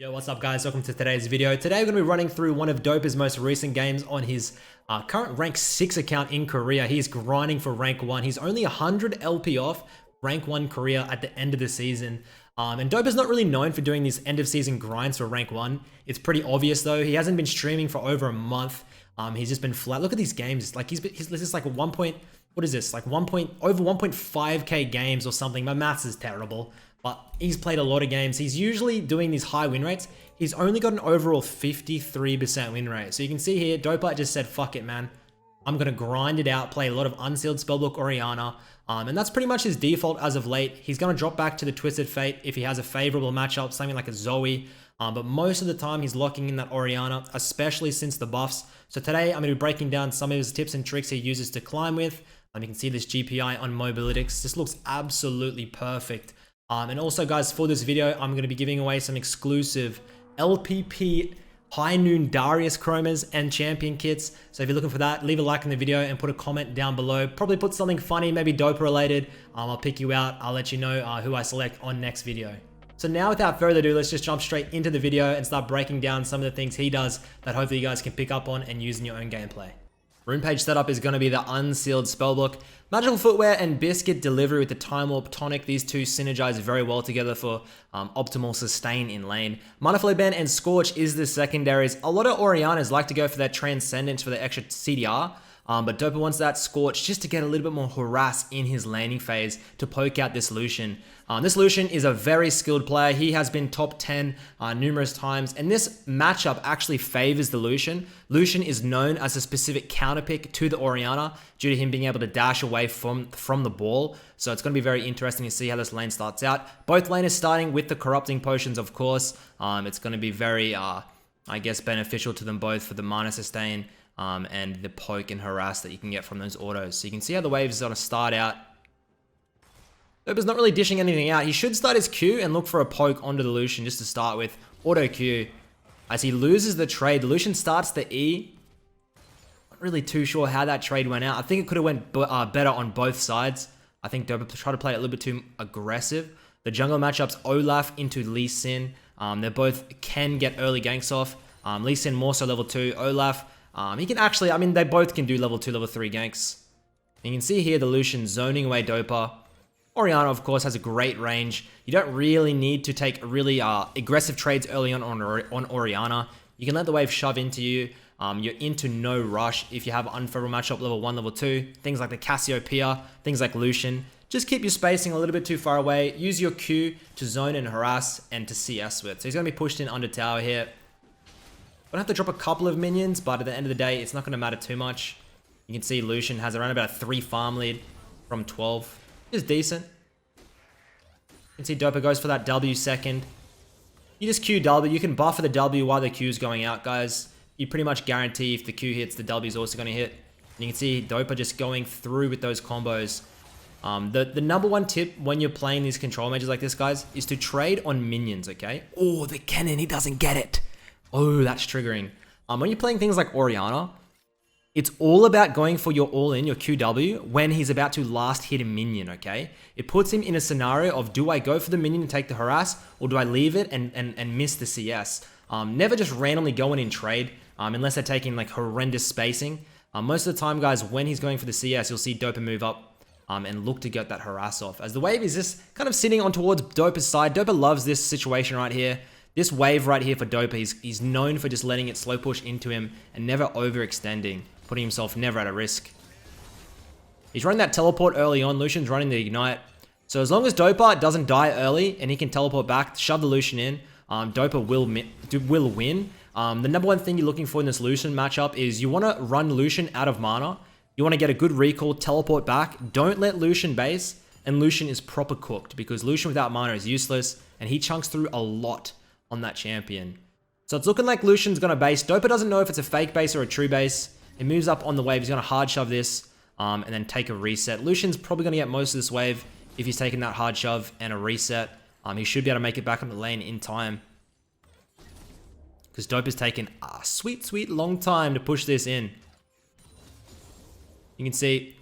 Yo, what's up guys? Welcome to today's video. Today we're going to be running through one of Dopa's most recent games on his current rank 6 account in Korea. He's grinding for rank 1. He's only 100 LP off rank 1 Korea at the end of the season. And Dopa's not really known for doing these end of season grinds for rank 1. It's pretty obvious though. He hasn't been streaming for over a month. He's just been flat. Look at these games. Like this is like over 1.5k games or something. My maths is terrible. But he's played a lot of games. He's usually doing these high win rates. He's only got an overall 53% win rate. So you can see here, Dopa just said, fuck it, man. I'm going to grind it out, play a lot of Unsealed Spellbook Orianna. And that's pretty much his default as of late. He's going to drop back to the Twisted Fate if he has a favorable matchup, something like a Zoe. But most of the time, he's locking in that Orianna, especially since the buffs. So today, I'm going to be breaking down some of his tips and tricks he uses to climb with. You can see this GPI on Mobalytics. This looks absolutely perfect. And also guys, for this video, I'm going to be giving away some exclusive LPP High Noon Darius Chromas and Champion Kits. So if you're looking for that, leave a like in the video and put a comment down below. Probably put something funny, maybe Dopa related. I'll pick you out. I'll let you know who I select on next video. So now without further ado, let's just jump straight into the video and start breaking down some of the things he does that hopefully you guys can pick up on and use in your own gameplay. Rune page setup is going to be the Unsealed Spellbook. Magical Footwear and Biscuit Delivery with the Time Warp Tonic. These two synergize very well together for optimal sustain in lane. Mana Flare Band and Scorch is the secondaries. A lot of Oriannas like to go for that Transcendence for the extra CDR. But Dopa wants that Scorch just to get a little bit more harass in his laning phase to poke out this Lucian. This Lucian is a very skilled player. He has been top 10 numerous times, and this matchup actually favors the Lucian. Lucian is known as a specific counter pick to the Orianna due to him being able to dash away from the ball. So it's going to be very interesting to see how this lane starts out. Both lanes starting with the Corrupting Potions, of course. It's going to be very, I guess, beneficial to them both for the mana sustain and the poke and harass that you can get from those autos. So you can see how the wave is going to start out. Dopa's not really dishing anything out. He should start his Q and look for a poke onto the Lucian just to start with. Auto Q. As he loses the trade, the Lucian starts the E. Not really too sure how that trade went out. I think it could have went better on both sides. I think Dopa tried to play it a little bit too aggressive. The jungle matchups Olaf into Lee Sin. They both can get early ganks off. Lee Sin more so level 2. Olaf, he can actually, they both can do level 2, level 3 ganks. You can see here the Lucian zoning away Dopa. Orianna, of course, has a great range. You don't really need to take really aggressive trades early on Orianna. You can let the wave shove into you. You're into no rush if you have unfavorable matchup level 1, level 2. Things like the Cassiopeia, things like Lucian. Just keep your spacing a little bit too far away. Use your Q to zone and harass and to CS with. So he's going to be pushed in under tower here. Gonna have to drop a couple of minions, but at the end of the day, it's not going to matter too much. You can see Lucian has around about a 3 farm lead from 12. Is decent. You can see Dopa goes for that W second. You just Q W. You can buffer the W while the Q is going out, guys. You pretty much guarantee if the Q hits, the W is also going to hit. And you can see Dopa just going through with those combos. The number one tip when you're playing these control mages like this, guys, is to trade on minions, okay? Oh, the cannon, he doesn't get it. Oh, that's triggering. When you're playing things like Orianna, it's all about going for your all-in, your QW, when he's about to last hit a minion, okay? It puts him in a scenario of, do I go for the minion and take the harass, or do I leave it and miss the CS? Never just randomly go in trade, unless they're taking like horrendous spacing. Most of the time, guys, when he's going for the CS, you'll see Dopa move up and look to get that harass off. As the wave is just kind of sitting on towards Dopa's side. Dopa loves this situation right here. This wave right here for Dopa, he's known for just letting it slow push into him and never overextending, putting himself never at a risk. He's running that teleport early on. Lucian's running the ignite. So as long as Dopa doesn't die early and he can teleport back, shove the Lucian in, Dopa will win. The number one thing you're looking for in this Lucian matchup is you want to run Lucian out of mana. You want to get a good recall, teleport back. Don't let Lucian base, and Lucian is proper cooked because Lucian without mana is useless and he chunks through a lot on that champion. So it's looking like Lucian's going to base. Dopa doesn't know if it's a fake base or a true base. He moves up on the wave. He's going to hard shove this and then take a reset. Lucian's probably going to get most of this wave if he's taking that hard shove and a reset. He should be able to make it back on the lane in time. Because Dopa's taken a sweet, sweet long time to push this in. You can see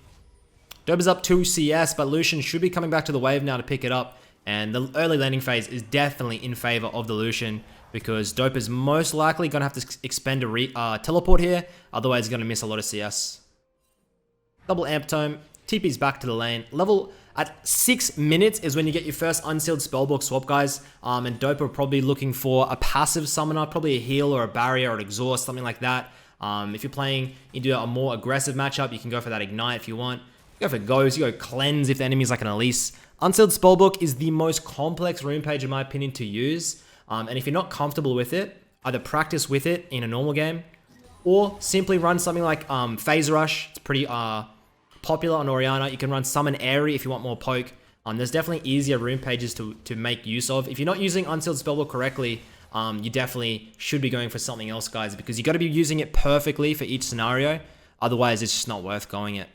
Dopa's up 2 CS, but Lucian should be coming back to the wave now to pick it up. And the early landing phase is definitely in favor of the Lucian. because Dopa's most likely going to have to expend a teleport here. Otherwise, he's going to miss a lot of CS. Double amp tome. TP's back to the lane. Level at 6 minutes is when you get your first unsealed spellbook swap, guys. And Dopa are probably looking for a passive summoner, probably a heal or a barrier or an exhaust, something like that. If you're playing into a more aggressive matchup, you can go for that ignite if you want. You go for ghost, you go cleanse if the enemy's like an Elise. Unsealed spellbook is the most complex rune page in my opinion to use. And if you're not comfortable with it, either practice with it in a normal game, or simply run something like Phase Rush. It's pretty popular on Orianna. You can run Summon Airy if you want more poke. There's definitely easier rune pages to make use of. If you're not using Unsealed Spellbook correctly, you definitely should be going for something else, guys, because you got to be using it perfectly for each scenario. Otherwise, it's just not worth going it.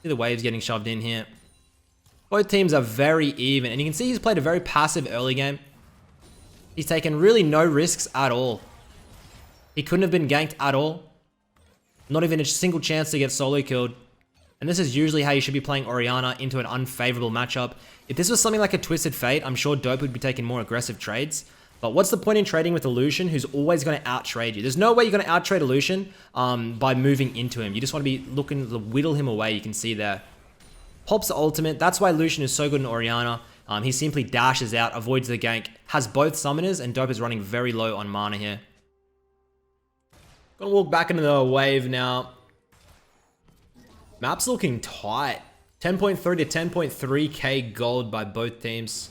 See the waves getting shoved in here. Both teams are very even, and you can see he's played a very passive early game. He's taken really no risks at all. He couldn't have been ganked at all. Not even a single chance to get solo killed. And this is usually how you should be playing Orianna into an unfavorable matchup. If this was something like a Twisted Fate, I'm sure Dope would be taking more aggressive trades. But what's the point in trading with Illusion, who's always going to out-trade you? There's no way you're going to out-trade Illusion by moving into him. You just want to be looking to whittle him away, you can see there. Pops the ultimate. That's why Lucian is so good in Orianna. He simply dashes out, avoids the gank, has both summoners, and Dope is running very low on mana here. Gonna walk back into the wave now. Map's looking tight. 10.3 to 10.3k gold by both teams.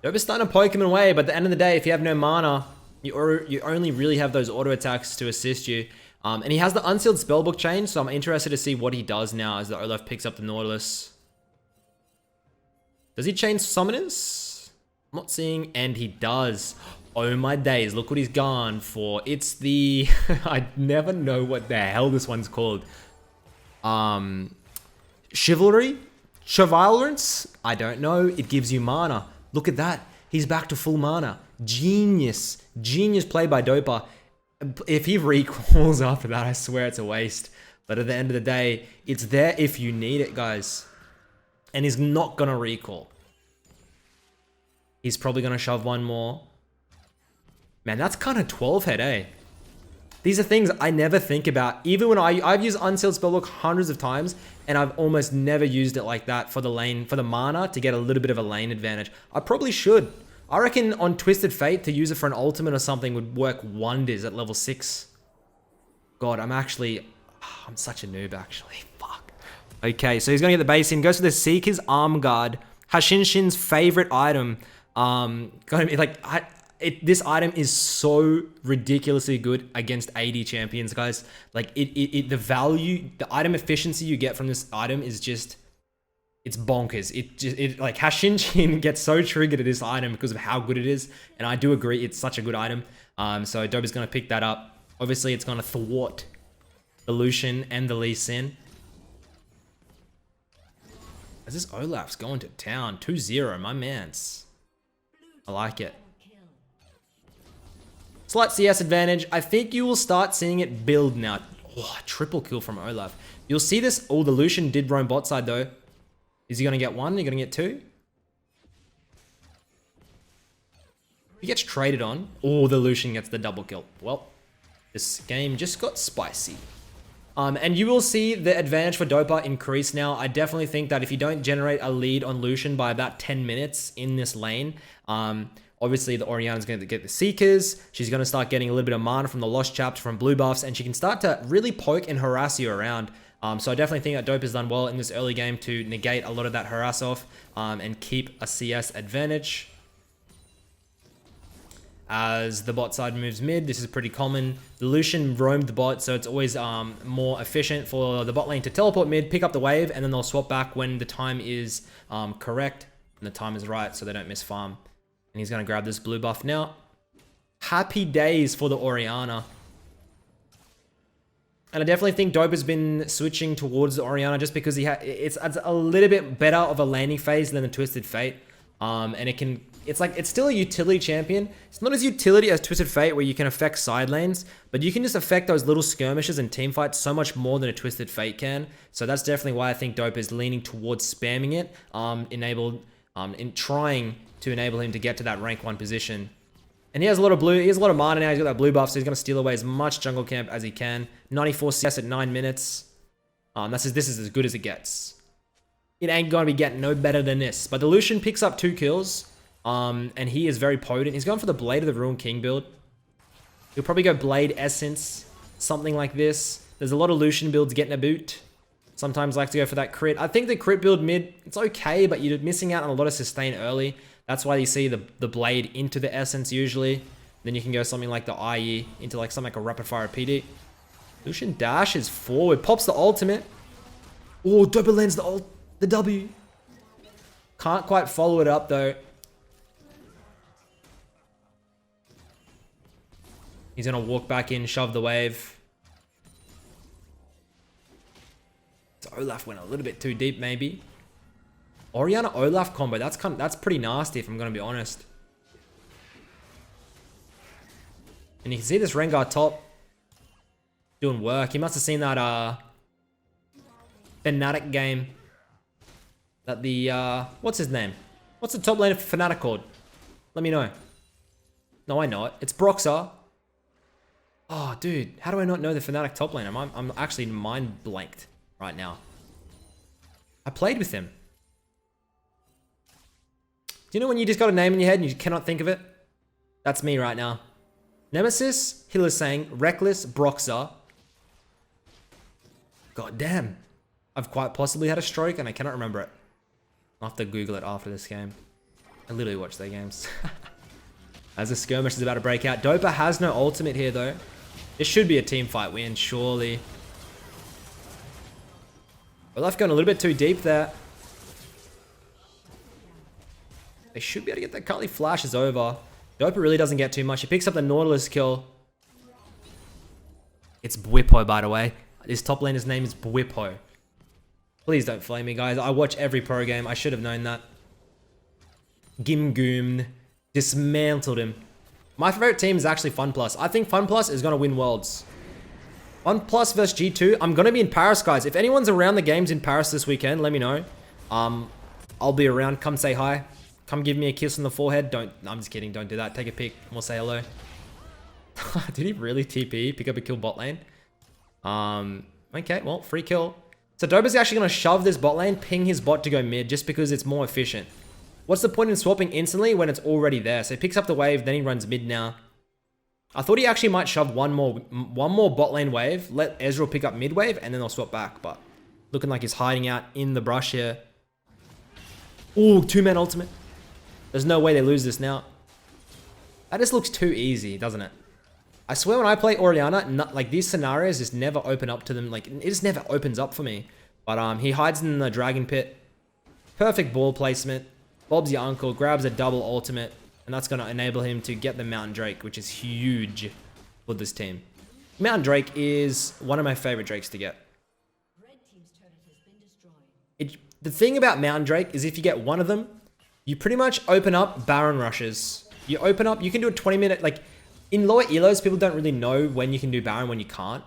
Dope is starting to poke him away, but at the end of the day, if you have no mana, you only really have those auto attacks to assist you. And he has the Unsealed Spellbook change, so I'm interested to see what he does now as the Olaf picks up the Nautilus. Does he change summoners? I'm not seeing, and he does. Oh my days, look what he's gone for. It's the... I never know what the hell this one's called. Chivalry? Chivalrance? I don't know. It gives you mana. Look at that. He's back to full mana. Genius. Genius play by Dopa. If he recalls after that, I swear it's a waste. But at the end of the day, it's there if you need it, guys. And he's not going to recall. He's probably going to shove one more. Man, that's kind of 12 head, eh? These are things I never think about. Even when I've used Unsealed Spellbook hundreds of times, and I've almost never used it like that for the lane, for the mana, to get a little bit of a lane advantage. I probably should. I reckon on Twisted Fate, to use it for an ultimate or something would work wonders at level 6. God, I'm such a noob, actually. Fuck. Okay, so he's going to get the base in. Goes for the Seeker's Arm Guard. Hashinshin's favorite item. Going to be like... this item is so ridiculously good against AD champions, guys. Like, the value, the item efficiency you get from this item is just... It's bonkers. Like, Hashinshin gets so triggered at this item because of how good it is. And I do agree, it's such a good item. So Dope is going to pick that up. Obviously, it's going to thwart the Lucian and the Lee Sin. As this Olaf's going to town. 2-0, my mans. I like it. Slight CS advantage. I think you will start seeing it build now. Oh, triple kill from Olaf. You'll see this. Oh, the Lucian did roam bot side though. Is he going to get one? Are you going to get two? He gets traded on. Oh, the Lucian gets the double kill. Well, this game just got spicy. And you will see the advantage for Dopa increase now. I definitely think that if you don't generate a lead on Lucian by about 10 minutes in this lane, obviously the Orianna's going to get the Seekers. She's going to start getting a little bit of mana from the Lost Chapter from blue buffs, and she can start to really poke and harass you around. So I definitely think that Dope has done well in this early game to negate a lot of that harass off and keep a CS advantage. As the bot side moves mid, this is pretty common. The Lucian roamed the bot, so it's always more efficient for the bot lane to teleport mid, pick up the wave, and then they'll swap back when the time is correct and the time is right, so they don't miss farm. And he's going to grab this blue buff now. Happy days for the Orianna. And I definitely think Dope has been switching towards the Orianna just because it's a little bit better of a landing phase than the Twisted Fate. And it's still a utility champion. It's not as utility as Twisted Fate where you can affect side lanes, but you can just affect those little skirmishes and team fights so much more than a Twisted Fate can. So that's definitely why I think Dope is leaning towards spamming it, enabled in trying to enable him to get to that rank 1 position. And he has a lot of blue, he has a lot of mana now, he's got that blue buff, so he's going to steal away as much jungle camp as he can. 94 CS at 9 minutes. This is as good as it gets. It ain't going to be getting no better than this. But the Lucian picks up 2 kills, and he is very potent. He's going for the Blade of the Ruined King build. He'll probably go Blade Essence, something like this. There's a lot of Lucian builds getting a boot. Sometimes like to go for that crit. I think the crit build mid, it's okay, but you're missing out on a lot of sustain early. That's why you see the Blade into the Essence usually. Then you can go something like the IE into like something like a Rapid Fire PD. Lucian dashes forward, pops the ultimate. Oh, Dopa lands the W. Can't quite follow it up though. He's gonna walk back in, shove the wave. So Olaf went a little bit too deep, maybe. Orianna Olaf combo. That's pretty nasty, if I'm gonna be honest. And you can see this Rengar top doing work. He must have seen that Fnatic game. That the what's his name? What's the top laner for Fnatic called? Let me know. No, I know it. It's Broxah. Oh, dude, how do I not know the Fnatic top laner? I'm actually mind blanked right now. I played with him. Do you know when you just got a name in your head and you cannot think of it? That's me right now. Nemesis, Hylissang, Reckless, Broxah. God damn. I've quite possibly had a stroke and I cannot remember it. I'll have to Google it after this game. I literally watch their games. As the skirmish is about to break out. Dopa has no ultimate here though. This should be a team fight win, surely. Olaf going a little bit too deep there. They should be able to get that. Cutly flashes over. Dopa really doesn't get too much. He picks up the Nautilus kill. It's Bwipo, by the way. His top laner's name is Bwipo. Please don't flame me, guys. I watch every pro game. I should have known that. Gimgoom dismantled him. My favorite team is actually FunPlus. I think FunPlus is going to win Worlds. FunPlus versus G2. I'm going to be in Paris, guys. If anyone's around the games in Paris this weekend, let me know. I'll be around. Come say hi. Come give me a kiss on the forehead. Don't. I'm just kidding. Don't do that. Take a pic. We'll say hello. Did he really TP? Pick up a kill bot lane? Okay, well, free kill. So Dopa's actually going to shove this bot lane, ping his bot to go mid just because it's more efficient. What's the point in swapping instantly when it's already there? So he picks up the wave, then he runs mid now. I thought he actually might shove one more bot lane wave, let Ezreal pick up mid wave, and then they'll swap back. But looking like he's hiding out in the brush here. Ooh, 2-man ultimate. There's no way they lose this now. That just looks too easy, doesn't it? I swear when I play Orianna, like these scenarios just never open up to them. Like it just never opens up for me. But he hides in the dragon pit. Perfect ball placement. Bob's your uncle, grabs a double ultimate, and that's going to enable him to get the Mountain Drake, which is huge for this team. Mountain Drake is one of my favorite Drakes to get. The thing about Mountain Drake is if you get one of them, you pretty much open up Baron rushes. You open up, you can do a 20-minute, like, in lower elos, people don't really know when you can do Baron, when you can't.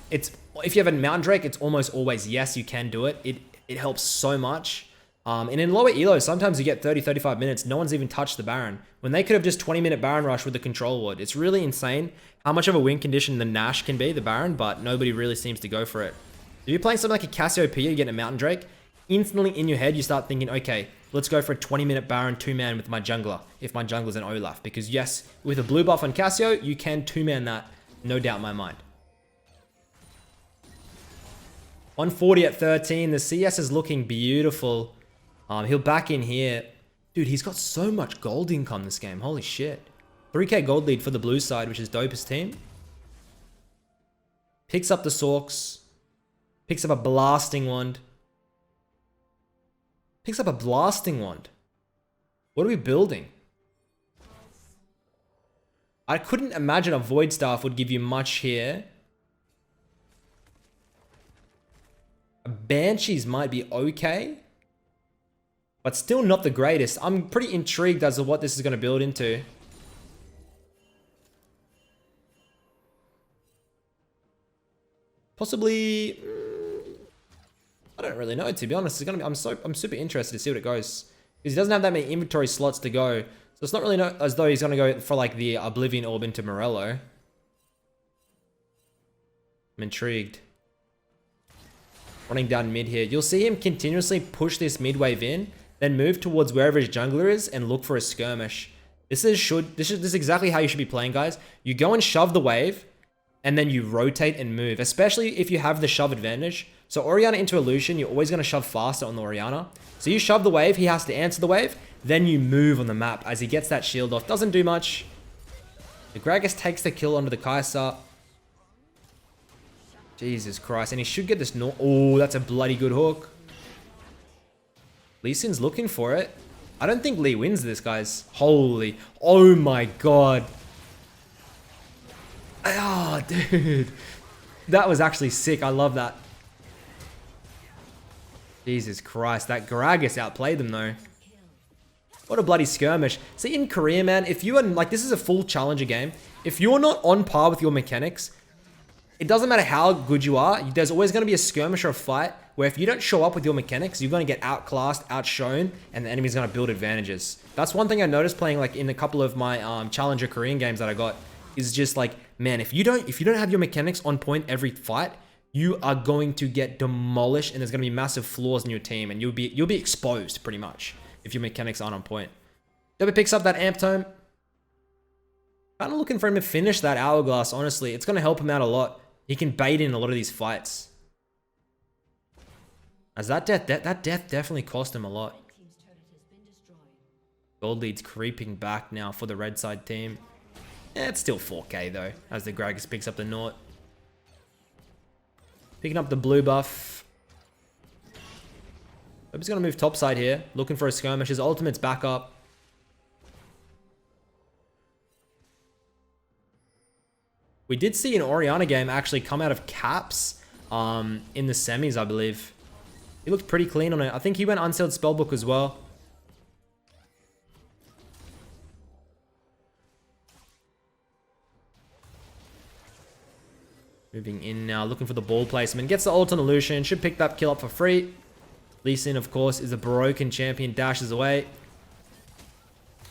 If you have a Mountain Drake, it's almost always yes, you can do it. It helps so much. And in lower elos, sometimes you get 30, 35 minutes. No one's even touched the Baron. When they could have just 20-minute Baron rush with the control ward. It's really insane how much of a win condition the Nash can be, the Baron, but nobody really seems to go for it. If you're playing something like a Cassiopeia, you get a Mountain Drake, instantly in your head, you start thinking, okay, let's go for a 20-minute Baron 2-man with my jungler, if my jungler's an Olaf. Because yes, with a blue buff on Cassio, you can 2-man that, no doubt in my mind. 140 at 13, the CS is looking beautiful. He'll back in here. Dude, he's got so much gold income this game. Holy shit. 3k gold lead for the blue side, which is Dopa's team. Picks up the Sorks. Picks up a Blasting Wand. Picks up a Blasting Wand. What are we building? I couldn't imagine a Void Staff would give you much here. Banshees might be okay. But still not the greatest. I'm pretty intrigued as to what this is going to build into. Possibly... I don't really know, to be honest. It's gonna be, I'm super interested to see what it goes. Because he doesn't have that many inventory slots to go. So it's not really as though he's going to go for like the Oblivion Orb into Morello. I'm intrigued. Running down mid here. You'll see him continuously push this mid wave in, then move towards wherever his jungler is and look for a skirmish. This is exactly how you should be playing, guys. You go and shove the wave, and then you rotate and move, especially if you have the shove advantage. So Orianna into Illusion, you're always going to shove faster on the Orianna. So you shove the wave, he has to answer the wave, then you move on the map as he gets that shield off. Doesn't do much. The Gragas takes the kill onto the Kai'Sa. Jesus Christ, and he should get this oh, that's a bloody good hook. Lee Sin's looking for it. I don't think Lee wins this, guys. Holy, oh my god. Oh, dude. That was actually sick. I love that. Jesus Christ, that Gragas outplayed them though. What a bloody skirmish. See, in Korea, man, if you are, like, this is a full challenger game. If you're not on par with your mechanics, it doesn't matter how good you are, there's always going to be a skirmish or a fight where if you don't show up with your mechanics, you're going to get outclassed, outshone, and the enemy's going to build advantages. That's one thing I noticed playing like in a couple of my challenger Korean games that I got, is just like, man, if you don't have your mechanics on point every fight, you are going to get demolished, and there's going to be massive flaws in your team, and you'll be exposed pretty much if your mechanics aren't on point. Dopa picks up that amp tome. Kind of looking for him to finish that hourglass, honestly. It's going to help him out a lot. He can bait in a lot of these fights. As that death definitely cost him a lot. Gold lead's creeping back now for the red side team. It's still 4k though, as the Gragas picks up the Naught. Picking up the blue buff. I'm just going to move topside here, looking for a skirmish. His ultimate's back up. We did see an Orianna game actually come out of caps in the semis, I believe. He looked pretty clean on it. I think he went Unsealed Spellbook as well. Moving in now, looking for the ball placement. Gets the ult on Illusion. Should pick that kill up for free. Lee Sin, of course, is a broken champion. Dashes away.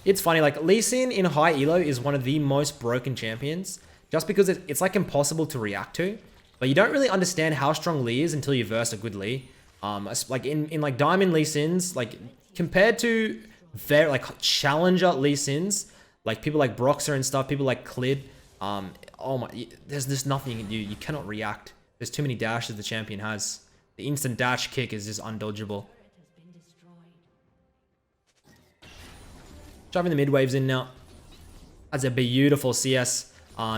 It's funny, like, Lee Sin in high elo is one of the most broken champions. Just because it's like impossible to react to. But you don't really understand how strong Lee is until you verse a good Lee. Like in like Diamond Lee Sins, like compared to very like challenger Lee Sins, like people like Broxer and stuff, people like Clid, oh my, there's nothing you can do. You cannot react. There's too many dashes the champion has. The instant dash kick is just undodgeable. Driving the mid waves in now. That's a beautiful CS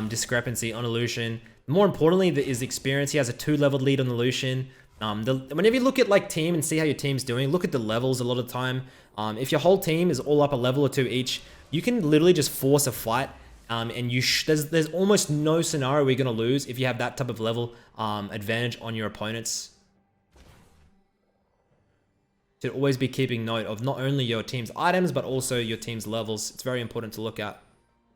discrepancy on Illusion. More importantly, is experience. He has a 2-leveled lead on Illusion. Whenever you look at like team and see how your team's doing, look at the levels a lot of the time. If your whole team is all up a level or 2 each, you can literally just force a fight. And there's almost no scenario where you're going to lose if you have that type of level advantage on your opponents. Should always be keeping note of not only your team's items, but also your team's levels. It's very important to look at.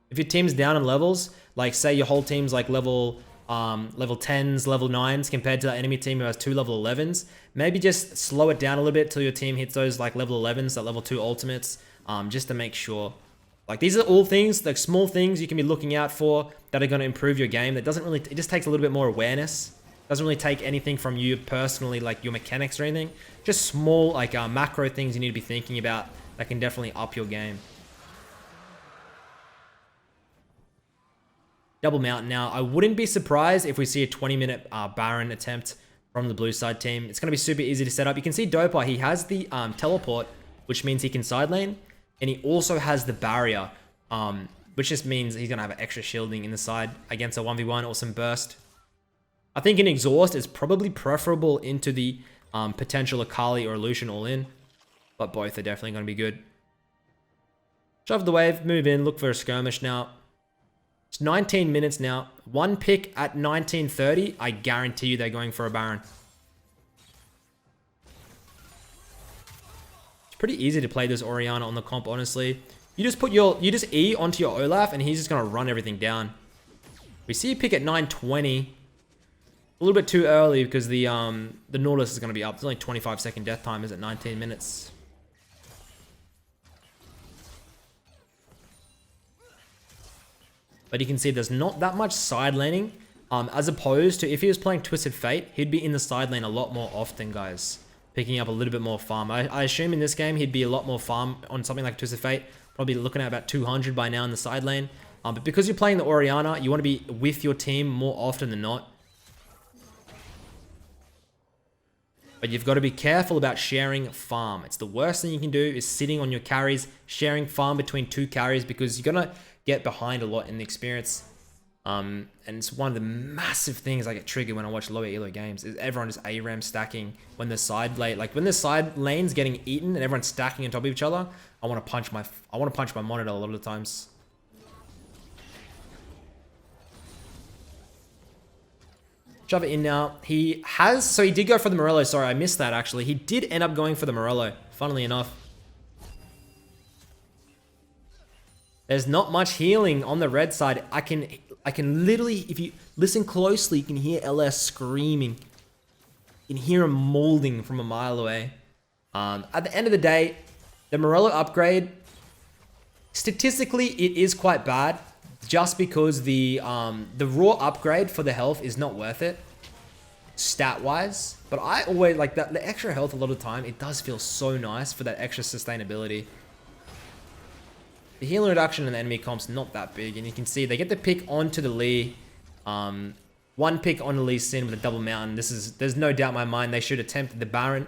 If your team's down in levels, like say your whole team's like level 10s, level 9s, compared to that enemy team who has 2 level 11s, maybe just slow it down a little bit till your team hits those like level 11s, that level 2 ultimates, just to make sure. Like these are all things, like small things you can be looking out for that are going to improve your game. That doesn't really, it just takes a little bit more awareness. Doesn't really take anything from you personally, like your mechanics or anything. Just small like macro things you need to be thinking about that can definitely up your game. Double Mountain now. I wouldn't be surprised if we see a 20-minute Baron attempt from the blue side team. It's going to be super easy to set up. You can see Dopa, he has the teleport, which means he can side lane. And he also has the barrier, which just means he's going to have an extra shielding in the side against a 1v1 or some burst. I think an exhaust is probably preferable into the potential Akali or Illusion all-in. But both are definitely going to be good. Shove the wave, move in, look for a skirmish now. It's 19 minutes now. One pick at 19:30. I guarantee you they're going for a Baron. It's pretty easy to play this Orianna on the comp, honestly. You just E onto your Olaf and he's just gonna run everything down. We see a pick at 9:20. A little bit too early because the Nautilus is gonna be up. It's only 25-second death time is at 19 minutes. but you can see there's not that much side laning. As opposed to if he was playing Twisted Fate, he'd be in the side lane a lot more often, guys. Picking up a little bit more farm. I assume in this game, he'd be a lot more farm on something like Twisted Fate. Probably looking at about 200 by now in the side lane. But because you're playing the Orianna, you want to be with your team more often than not. But you've got to be careful about sharing farm. It's the worst thing you can do is sitting on your carries, sharing farm between 2 carries, because you're going to get behind a lot in the experience. And it's one of the massive things I get triggered when I watch lower elo games is everyone just ARAM stacking when the side lane, like when the side lane's getting eaten and everyone's stacking on top of each other. I want to punch my monitor a lot of the times. Shove it in now. So he did go for the Morello. Sorry, I missed that actually. He did end up going for the Morello, funnily enough. There's not much healing on the red side. I can literally, if you listen closely, you can hear LS screaming. You can hear him molding from a mile away. At the end of the day, the Morello upgrade, statistically, it is quite bad. Just because the raw upgrade for the health is not worth it, stat-wise. But I always like that. The extra health a lot of the time, it does feel so nice for that extra sustainability. The healing reduction in the enemy comp's not that big, and you can see they get the pick onto the Lee. One pick on the Lee Sin with a double mountain. There's no doubt in my mind they should attempt the Baron.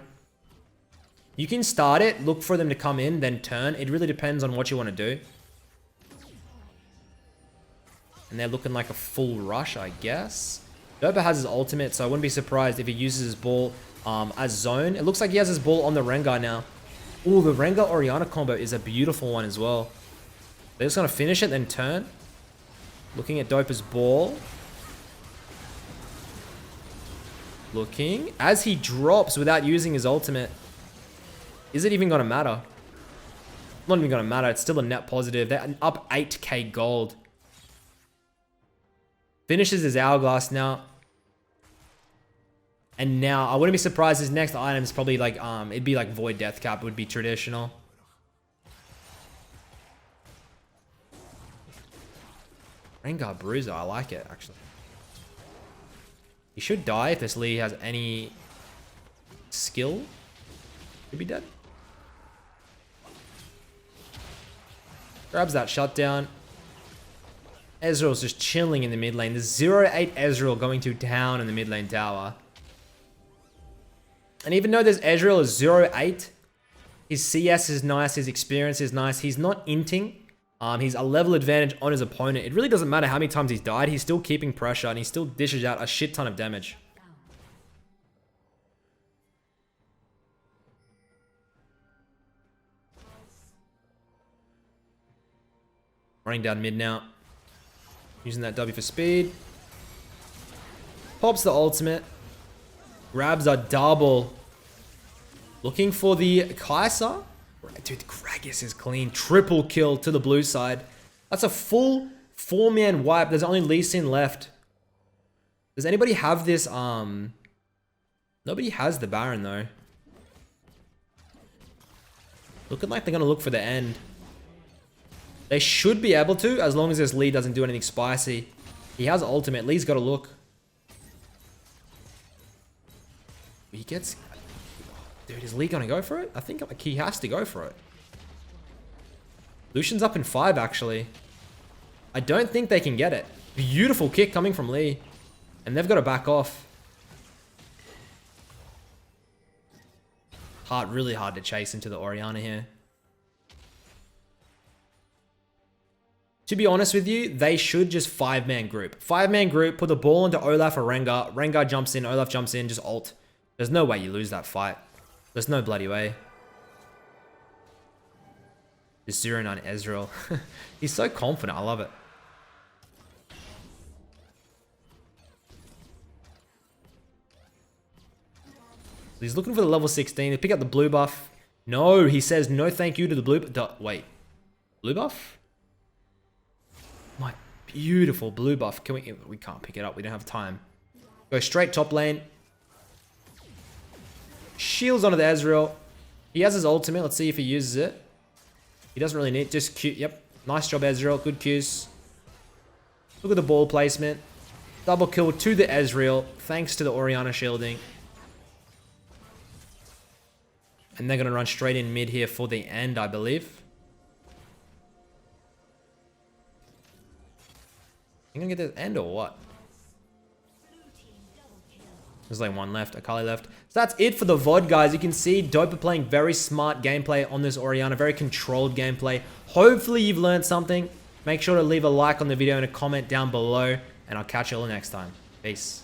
You can start it, look for them to come in, then turn. It really depends on what you want to do. And they're looking like a full rush, I guess. Dopa has his ultimate, so I wouldn't be surprised if he uses his ball as zone. It looks like he has his ball on the Rengar now. Oh, the Rengar-Orianna combo is a beautiful one as well. They're just going to finish it, then turn. Looking at Dopa's ball. Looking. As he drops without using his ultimate. Is it even going to matter? Not even going to matter. It's still a net positive. They're up 8k gold. Finishes his Hourglass now. And now, I wouldn't be surprised his next item is probably like, it'd be like Void Death Cap would be traditional. Rengar Bruiser, I like it, actually. He should die if this Lee has any skill. Should be dead. Grabs that shutdown. Ezreal's just chilling in the mid lane. There's 0-8 Ezreal going to town in the mid lane tower. And even though there's Ezreal is 0-8, his CS is nice, his experience is nice. He's not inting. He's a level advantage on his opponent. It really doesn't matter how many times he's died. He's still keeping pressure and he still dishes out a shit ton of damage. Running down mid now. Using that W for speed. Pops the ultimate. Grabs a double. Looking for the Kai'Sa. Dude, Gragas is clean. Triple kill to the blue side. That's a full 4-man wipe. There's only Lee Sin left. Does anybody have this? Nobody has the Baron though. Looking like they're going to look for the end. They should be able to, as long as this Lee doesn't do anything spicy. He has ultimate. Lee's got to look. He gets... Dude, is Lee going to go for it? I think like he has to go for it. Lucian's up in 5, actually. I don't think they can get it. Beautiful kick coming from Lee. And they've got to back off. Really hard to chase into the Orianna here. To be honest with you, they should just 5-man group. 5-man group, put the ball into Olaf or Rengar. Rengar jumps in, Olaf jumps in, just ult. There's no way you lose that fight. There's no bloody way. Just 0-9 Ezreal. He's so confident, I love it. He's looking for the level 16. They pick up the blue buff. No, he says no thank you to the blue... Wait. Blue buff? My beautiful blue buff. Can we can't pick it up. We don't have time. Go straight top lane. Shields onto the Ezreal. He has his ultimate. Let's see if he uses it. He doesn't really need it. Just Q. Yep. Nice job, Ezreal. Good Qs. Look at the ball placement. Double kill to the Ezreal, thanks to the Orianna shielding. And they're going to run straight in mid here for the end, I believe. You going to get this end or what? There's like one left, Akali left. So that's it for the VOD, guys. You can see Dopa playing very smart gameplay on this Orianna, very controlled gameplay. Hopefully you've learned something. Make sure to leave a like on the video and a comment down below, and I'll catch you all next time. Peace.